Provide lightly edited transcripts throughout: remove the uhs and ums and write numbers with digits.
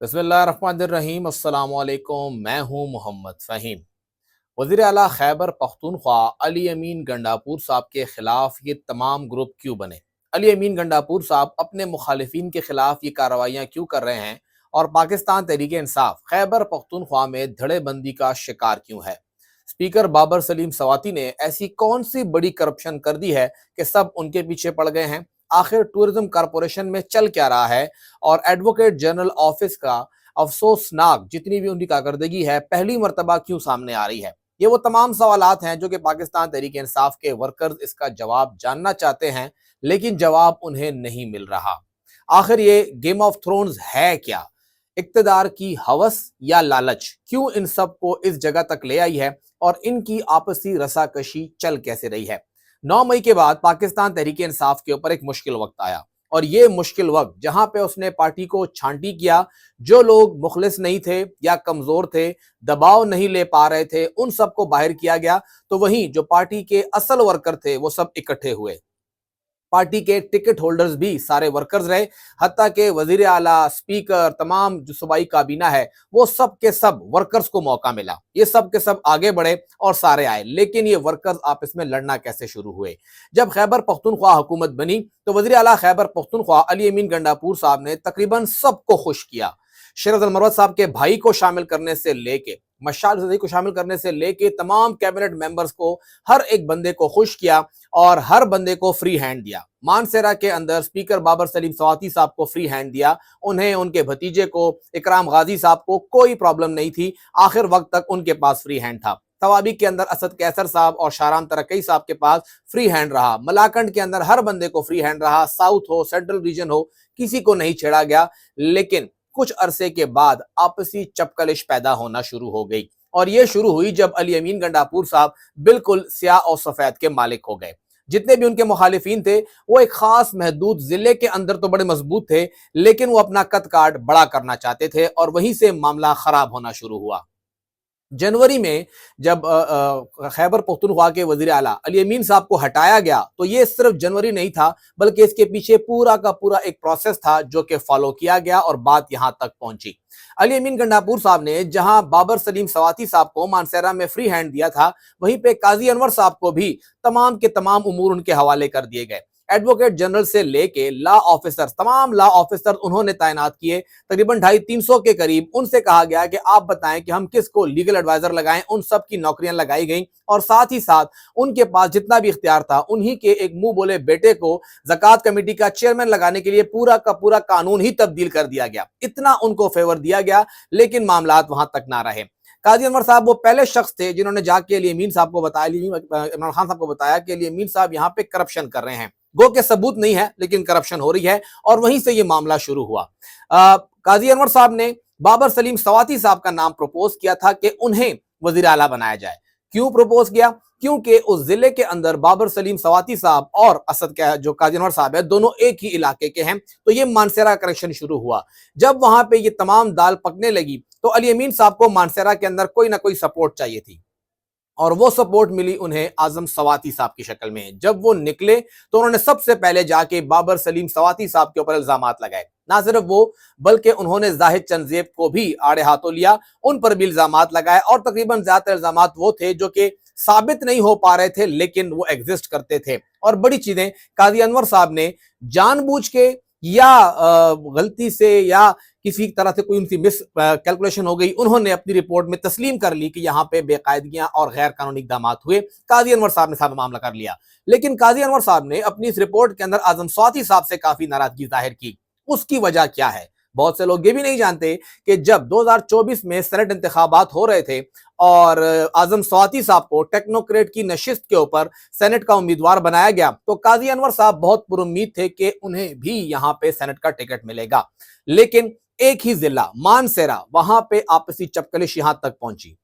बिस्मिल्लाहिर्रहमानिर्रहीम। अस्सलामुअलैकुम। मैं हूं मोहम्मद फ़हीम। वज़ीर आला खैबर पख्तूनख्वा अली अमीन गंडापुर साहब के खिलाफ ये तमाम ग्रुप क्यों बने? अली अमीन गंडापुर साहब अपने मुखालिफिन के खिलाफ ये कार्रवाइयाँ क्यों कर रहे हैं? और पाकिस्तान तहरीक इंसाफ खैबर पख्तूनख्वा में धड़ेबंदी का शिकार क्यों है? स्पीकर बाबर सलीम सवाती ने ऐसी कौन सी बड़ी करप्शन कर दी है कि सब उनके पीछे पड़ गए हैं? आखिर टूरिज्म कारपोरेशन में चल क्या रहा है? और एडवोकेट जनरल ऑफिस का अफसोसनाक जितनी भी उनकी कारकर्दगी है पहली मर्तबा क्यों सामने आ रही है? ये वो तमाम सवालात हैं जो कि पाकिस्तान तहरीक इंसाफ के वर्कर्स इसका जवाब जानना चाहते हैं, लेकिन जवाब उन्हें नहीं मिल रहा। आखिर ये गेम ऑफ थ्रोन्स है क्या? इक्तदार की हवस या लालच क्यों इन सब को इस जगह तक ले आई है? और इनकी आपसी रसाकशी चल कैसे रही है? 9 मई के बाद पाकिस्तान तहरीक इंसाफ के ऊपर एक मुश्किल वक्त आया, और ये मुश्किल वक्त जहां पे उसने पार्टी को छांटी किया, जो लोग मुखलिस नहीं थे या कमजोर थे, दबाव नहीं ले पा रहे थे, उन सबको बाहर किया गया। तो वहीं जो पार्टी के असल वर्कर थे वो सब इकट्ठे हुए। पार्टी के टिकट होल्डर्स भी सारे वर्कर्स रहे, हत्ता के वजीर आला, स्पीकर, तमाम जो सूबाई काबीना है वो सब के सब वर्कर्स को मौका मिला। ये सब के सब आगे बढ़े और सारे आए, लेकिन ये वर्कर्स आपस में लड़ना कैसे शुरू हुए? जब खैबर पख्तूनख्वा हुकूमत बनी तो वजीर आला खैबर पख्तूनख्वा अली अमीन गंडापुर साहब ने तकरीबन सबको खुश किया। शेर अब्दुल मरवत साहब के भाई को शामिल करने से लेके, मशाल सदी को शामिल करने से लेके तमाम कैबिनेट मेंबर्स को, हर एक बंदे को खुश किया और हर बंदे को फ्री हैंड दिया। मानसेरा के अंदर स्पीकर बाबर सलीम सवाती साहब को फ्री हैंड दिया, उन्हें, उनके भतीजे को, इकराम गाजी साहब को कोई प्रॉब्लम नहीं थी, आखिर वक्त तक उनके पास फ्री हैंड था। तवाबी के अंदर असद कैसर साहब और शाराम तरक्की साहब के पास फ्री हैंड रहा। मलाकंड के अंदर हर बंदे को फ्री हैंड रहा, साउथ हो, सेंट्रल रीजन हो, किसी को नहीं छेड़ा गया। लेकिन कुछ अरसे के बाद आपसी चपकलिश पैदा होना शुरू हो गई, और यह शुरू हुई जब अली अमीन गंडापुर साहब बिल्कुल स्याह और सफेद के मालिक हो गए। जितने भी उनके मुखालिफिन थे वो एक खास महदूद जिले के अंदर तो बड़े मजबूत थे, लेकिन वो अपना कद काट बड़ा करना चाहते थे, और वहीं से मामला खराब होना शुरू हुआ। जनवरी में जब खैबर पख्तूनख्वा के वजीर आला अली अमीन साहब को हटाया गया, तो ये सिर्फ जनवरी नहीं था, बल्कि इसके पीछे पूरा का पूरा एक प्रोसेस था जो कि फॉलो किया गया और बात यहां तक पहुंची। अली अमीन गंडापुर साहब ने जहां बाबर सलीम सवाती साहब को मानसेरा में फ्री हैंड दिया था, वहीं पे काजी अनवर साहब को भी तमाम के तमाम उमूर उनके हवाले कर दिए गए। एडवोकेट जनरल से लेके लॉ ऑफिसर्स, तमाम लॉ ऑफिसर उन्होंने तैनात किए, तकरीबन 250-300 के करीब। उनसे कहा गया कि आप बताएं कि हम किसको लीगल एडवाइजर लगाएं। उन सब की नौकरियां लगाई गई, और साथ ही साथ उनके पास जितना भी इख्तियार था, उन्हीं के एक मुंह बोले बेटे को ज़कात कमेटी का चेयरमैन लगाने के लिए पूरा का पूरा कानून ही तब्दील कर दिया गया। इतना उनको फेवर दिया गया, लेकिन मामलात वहां तक ना रहे। काजी अनवर साहब वो पहले शख्स थे जिन्होंने जाके अली अमीन साहब को बताया, इमरान खान साहब को बताया कि अली अमीन साहब यहाँ पे करप्शन कर रहे हैं। गो के सबूत नहीं है, लेकिन करप्शन हो रही है, और वहीं से ये मामला शुरू हुआ। काजी अनवर साहब ने बाबर सलीम सवाती साहब का नाम प्रपोज किया था कि उन्हें वजीर आला बनाया जाए। क्यों प्रपोज किया? क्योंकि उस जिले के अंदर बाबर सलीम सवाती साहब और असद का जो काजी अनवर साहब है, दोनों एक ही इलाके के हैं। तो ये मानसेरा कनेक्शन शुरू हुआ। जब वहां पे ये तमाम दाल पकने लगी, तो अली अमीन साहब को मानसेरा के अंदर कोई ना कोई सपोर्ट चाहिए थी, और वो सपोर्ट मिली उन्हें आजम सवाती साहब की शक्ल में। जब वो निकले तो उन्होंने सबसे पहले जाके बाबर सलीम सवाती साहब के ऊपर इल्जामात लगाए। ना सिर्फ वो, बल्कि उन्होंने जाहिद चंदजेब को भी आड़े हाथों लिया, उन पर भी इल्जामात लगाए, और तकरीबन ज्यादातर इल्जामात वो थे जो कि साबित नहीं हो पा रहे थे, लेकिन वो एग्जिस्ट करते थे। और बड़ी चीजें काजी अनवर साहब ने जानबूझ के या गलती से या किसी तरह से कोई उनकी मिस कैलकुलेशन हो गई, उन्होंने अपनी रिपोर्ट में तस्लीम कर ली कि यहाँ पे बेकायदगियां और गैर कानूनी इकदाम हुए। काजी अनवर साहब ने सारा मामला कर लिया, लेकिन काजी अनवर साहब ने अपनी इस रिपोर्ट के अंदर आजम सवाती साहब से काफी नाराजगी जाहिर की। उसकी वजह क्या है? बहुत से लोग ये भी नहीं जानते कि जब 2024 में सेनेट इंतखाबात हो रहे थे और आजम सवाती साहब को टेक्नोक्रेट की नशिस्त के ऊपर सेनेट का उम्मीदवार बनाया गया, तो काजी अनवर साहब बहुत पुरुम्मीद थे कि उन्हें भी यहाँ पे सेनेट का टिकट मिलेगा। लेकिन एक ही जिला मानसेरा, वहां पे आपसी चपकलिश यहां तक पहुंची।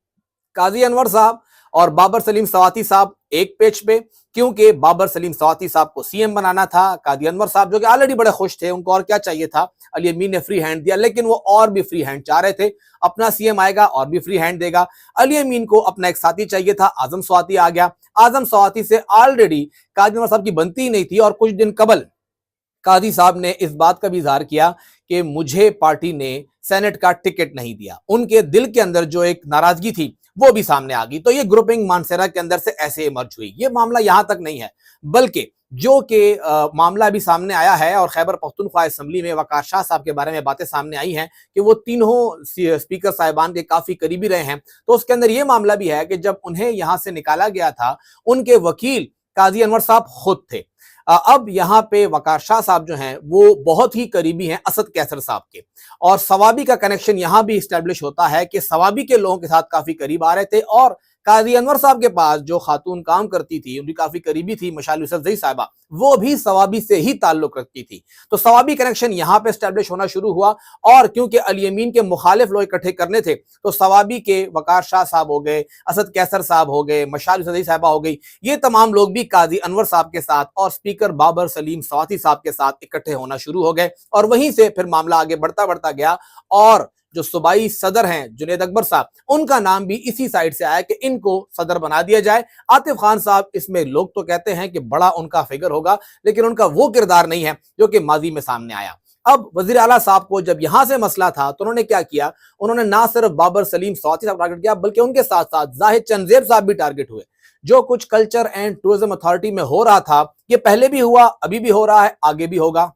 काजी अनवर साहब और बाबर सलीम सवाती साहब एक पेज पे, क्योंकि बाबर सलीम सवाती साहब को सीएम बनाना था। काजी अनवर साहब जो कि ऑलरेडी बड़े खुश थे, उनको और क्या चाहिए था? अली अमीन ने फ्री हैंड दिया, लेकिन वो और भी फ्री हैंड चाह रहे थे। अपना सीएम आएगा और भी फ्री हैंड देगा। अली अमीन को अपना एक साथी चाहिए था, आजम सवाती आ गया। आजम सवाती से ऑलरेडी काजी अनवर साहब की बनती ही नहीं थी, और कुछ दिन कबल काजी साहब ने इस बात का भी इजहार किया कि मुझे पार्टी ने सेनेट का टिकट नहीं दिया। उनके दिल के अंदर जो एक नाराजगी थी वो भी सामने आ गई। तो ये ग्रुपिंग मानसेरा के अंदर से ऐसे इमर्ज हुई। ये मामला यहां तक नहीं है, बल्कि जो कि मामला अभी सामने आया है और खैबर पख्तूनख्वा असेंबली में वकार शाह साहब के बारे में बातें सामने आई हैं कि वो तीनों स्पीकर साहिबान के काफी करीबी रहे हैं। तो उसके अंदर ये मामला भी है कि जब उन्हें यहां से निकाला गया था, उनके वकील काजी अनवर साहब खुद थे। अब यहाँ पे वकार शाह साहब जो हैं वो बहुत ही करीबी हैं असद कैसर साहब के, और सवाबी का कनेक्शन यहां भी स्टैब्लिश होता है कि सवाबी के लोगों के साथ काफी करीब आ रहे थे। और काजी अनवर साहब के पास जो खातून काम करती थी, उनकी काफी करीबी थी मशाल यूसुफजई साहिबा, वो भी सवाबी से ही ताल्लुक रखती थी। तो सवाबी कनेक्शन यहां पे स्टैब्लिश होना शुरू हुआ। और क्योंकि अली अमीन के मुखालिफ लोग इकट्ठे करने थे, तो सवाबी के वकार शाह साहब हो गए, असद कैसर साहब हो गए, मशाल यूसुफजई साहिबा हो गई, ये तमाम लोग भी काजी अनवर साहब के साथ और स्पीकर बाबर सलीम सवाती साहब के साथ इकट्ठे होना शुरू हो गए। और वहीं से फिर मामला आगे बढ़ता बढ़ता गया, और जो सूबाई सदर हैं जुनैद अकबर साहब, उनका नाम भी इसी साइड से आया कि इनको सदर बना दिया जाए। आतिफ खान साहब, इसमें लोग तो कहते हैं कि बड़ा उनका फिगर होगा, लेकिन उनका वो किरदार नहीं है जो कि माजी में सामने आया। अब वजीर आला साहब को जब यहां से मसला था, तो उन्होंने क्या किया, उन्होंने ना सिर्फ बाबर सलीम सवाती साहब टारगेट किया, बल्कि उनके साथ साथ जाहिद चंदेब साहब भी टारगेट हुए। जो कुछ कल्चर एंड टूरिज्म अथॉरिटी में हो रहा था, ये पहले भी हुआ, अभी भी हो रहा है, आगे भी होगा,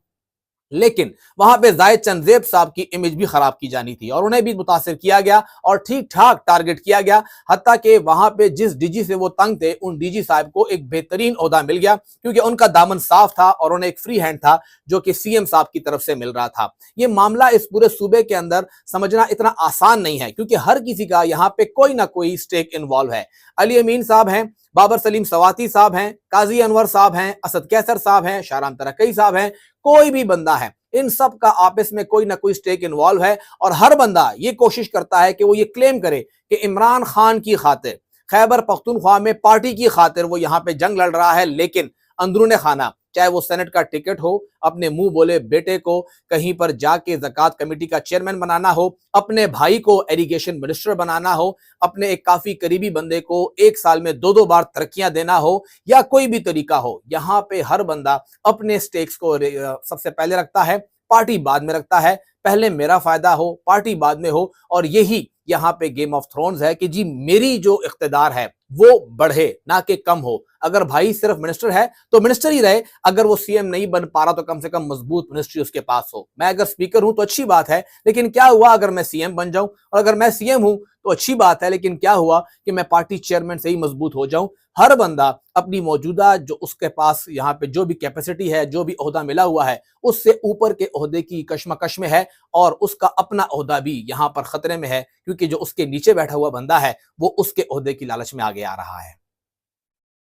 लेकिन वहां पे जाहिद चंदेब साहब की इमेज भी खराब की जानी थी और उन्हें भी मुतासिर किया गया और ठीक ठाक टारगेट किया गया। हत्ता कि वहां पे जिस डीजी से वो तंग थे, उन डीजी साहब को एक बेहतरीन ओहदा मिल गया, क्योंकि उनका दामन साफ था और उन्हें एक फ्री हैंड था जो कि सीएम साहब की तरफ से मिल रहा था। ये मामला इस पूरे सूबे के अंदर समझना इतना आसान नहीं है, क्योंकि हर किसी का यहाँ पे कोई ना कोई स्टेक इन्वॉल्व है। अली अमीन साहब हैं, बाबर सलीम सवाती साहब हैं, काजी अनवर साहब हैं, असद कैसर साहब हैं, शाहराम तरक्की साहब हैं, कोई भी बंदा है, इन सब का आपस में कोई ना कोई स्टेक इन्वॉल्व है। और हर बंदा ये कोशिश करता है कि वो ये क्लेम करे कि इमरान खान की खातिर, खैबर पख्तूनख्वा में पार्टी की खातिर वो यहाँ पे जंग लड़ रहा है, लेकिन अंदरूने खाना, चाहे वो सेनेट का टिकट हो, अपने मुंह बोले बेटे को कहीं पर जाके ज़कात कमेटी का चेयरमैन बनाना हो, अपने भाई को इरिगेशन मिनिस्टर बनाना हो, अपने एक काफी करीबी बंदे को एक साल में 2-2 बार तरक्कियां देना हो, या कोई भी तरीका हो, यहाँ पे हर बंदा अपने स्टेक्स को सबसे पहले रखता है, पार्टी बाद में रखता है। पहले मेरा फायदा हो, पार्टी बाद में हो। और यही यहाँ पे गेम ऑफ थ्रोन्स है कि जी मेरी जो इख्तिदार है वो बढ़े, ना कि कम हो। अगर भाई सिर्फ मिनिस्टर है तो मिनिस्टर ही रहे, अगर वो सीएम नहीं बन पा रहा तो कम से कम मजबूत मिनिस्ट्री उसके पास हो। मैं अगर स्पीकर हूं तो अच्छी बात है, लेकिन क्या हुआ अगर मैं सीएम बन जाऊं, और अगर मैं सीएम हूं तो अच्छी बात है, लेकिन क्या हुआ कि मैं पार्टी चेयरमैन से ही मजबूत हो जाऊं। हर बंदा अपनी मौजूदा जो उसके पास यहाँ पे जो भी कैपेसिटी है, जो भी ओहदा मिला हुआ है, उससे ऊपर के ओहदे की कशमकश में है, और उसका अपना ओहदा भी यहाँ पर खतरे में है, क्योंकि जो उसके नीचे बैठा हुआ बंदा है वो उसके ओहदे की लालच में आगे आ रहा है।